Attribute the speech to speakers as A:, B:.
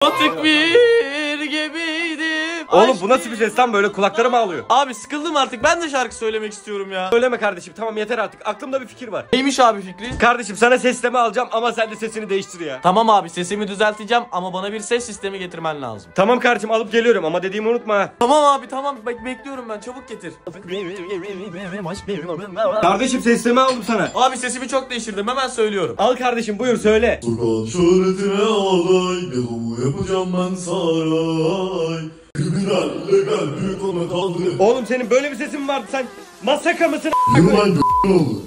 A: Batık bir gemiydim.
B: Oğlum bu nasıl bir ses lan, böyle kulaklarım ağlıyor.
A: Abi sıkıldım artık, ben de şarkı söylemek istiyorum ya.
B: Söyleme kardeşim, tamam yeter artık. Aklımda bir fikir var.
A: Neymiş abi fikri?
B: Kardeşim sana ses sistemi alacağım ama sen de sesini değiştir ya.
A: Tamam abi, sesimi düzelteceğim ama bana bir ses sistemi getirmen lazım.
B: Tamam kardeşim, alıp geliyorum ama dediğimi unutma ha.
A: Tamam abi tamam, bekliyorum ben, çabuk getir.
B: Kardeşim ses sistemi aldım sana.
A: Abi sesimi çok değiştirdim, hemen söylüyorum.
B: Al kardeşim, buyur söyle.
C: Sokağın şöhretine alay, ne havu yapacağım ben saray. Kriminal, legal, büyük ona kaldırın.
B: Oğlum senin böyle bir sesin vardı, sen masaka mısın?
C: Yürü lan g***** oğlu.